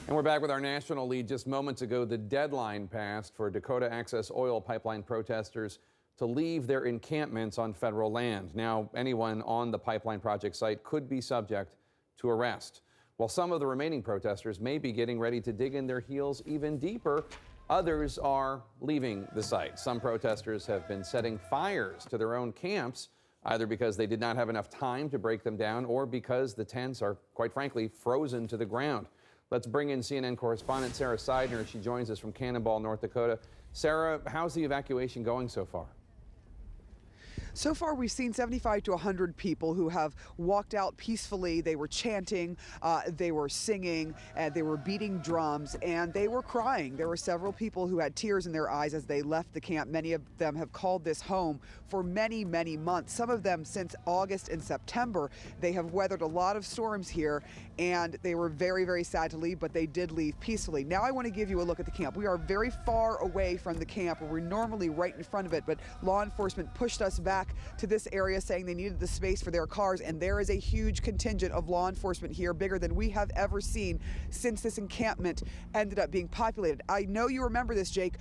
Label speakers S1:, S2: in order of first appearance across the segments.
S1: And we're back with our national lead. Just moments ago, the deadline passed for Dakota Access Oil Pipeline protesters to leave their encampments on federal land. Now, anyone on the pipeline project site could be subject to arrest. While some of the remaining protesters may be getting ready to dig in their heels even deeper, others are leaving the site. Some protesters have been setting fires to their own camps, either because they did not have enough time to break them down or because the tents are, quite frankly, frozen to the ground. Let's bring in CNN correspondent Sarah Seidner. She joins us from Cannonball, North Dakota. Sarah, how's the evacuation going so far?
S2: So far, we've seen 75 to 100 people who have walked out peacefully. They were chanting, they were singing, they were beating drums, and they were crying. There were several people who had tears in their eyes as they left the camp. Many of them have called this home for many, many months. Some of them since August and September. They have weathered a lot of storms here, and they were very, very sad to leave, but they did leave peacefully. Now I want to give you a look at the camp. We are very far away from the camp, where we're normally right in front of it, but law enforcement pushed us back to this area, saying they needed the space for their cars, and there is a huge contingent of law enforcement here, bigger than we have ever seen since this encampment ended up being populated. I know you remember this, Jake.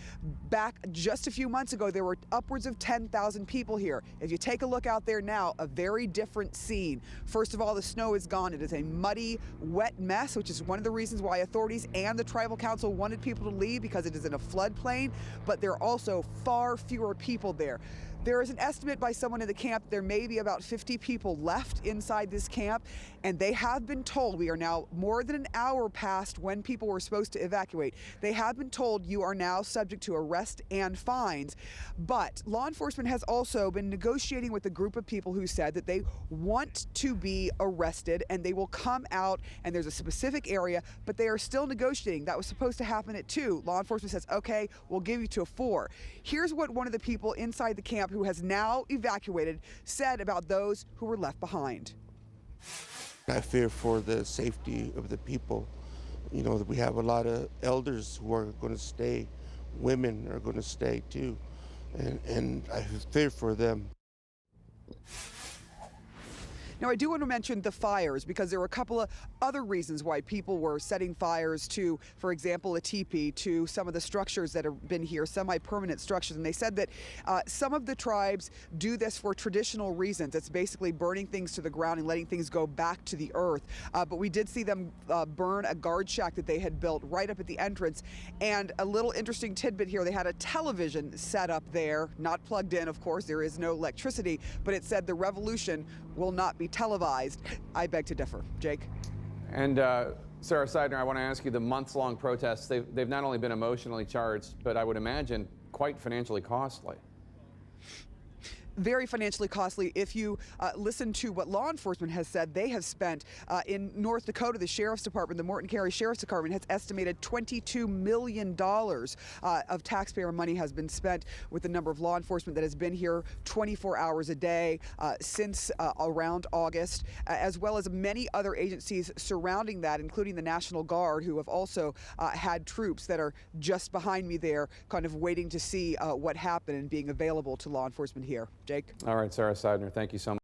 S2: Back just a few months ago, there were upwards of 10,000 people here. If you take a look out there now, a very different scene. First of all, the snow is gone. It is a muddy, wet mess, which is one of the reasons why authorities and the tribal council wanted people to leave, because it is in a floodplain, but there are also far fewer people there. There is an estimate by someone in the camp there may be about 50 people left inside this camp, and they have been told, we are now more than an hour past when people were supposed to evacuate. They have been told you are now subject to arrest and fines, but law enforcement has also been negotiating with a group of people who said that they want to be arrested and they will come out, and there's a specific area, but they are still negotiating. That was supposed to happen at 2. Law enforcement says, okay, we'll give you to 4. Here's what one of the people inside the camp who has now evacuated said about those who were left behind.
S3: I fear for the safety of the people. You know, we have a lot of elders who are going to stay. Women are going to stay too. And I fear for them.
S2: Now, I do want to mention the fires, because there were a couple of other reasons why people were setting fires to, for example, a teepee, to some of the structures that have been here, semi-permanent structures. And they said that some of the tribes do this for traditional reasons. It's basically burning things to the ground and letting things go back to the earth. But we did see them burn a guard shack that they had built right up at the entrance. And a little interesting tidbit here, they had a television set up there, not plugged in, of course, there is no electricity, but it said the revolution will not be televised. I beg to differ. Jake?
S1: And Sarah Seidner, I want to ask you, the months-long protests, they've not only been emotionally charged, but I would imagine quite financially costly.
S2: Very financially costly. If you listen to what law enforcement has said, they have spent in North Dakota, the Sheriff's Department, the Morton County Sheriff's Department has estimated $22 million of taxpayer money has been spent with the number of law enforcement that has been here 24 hours a day since around August, as well as many other agencies surrounding that, including the National Guard, who have also had troops that are just behind me there, kind of waiting to see what happened and being available to law enforcement here. Jake?
S1: All right, Sarah Seidner, thank you so much.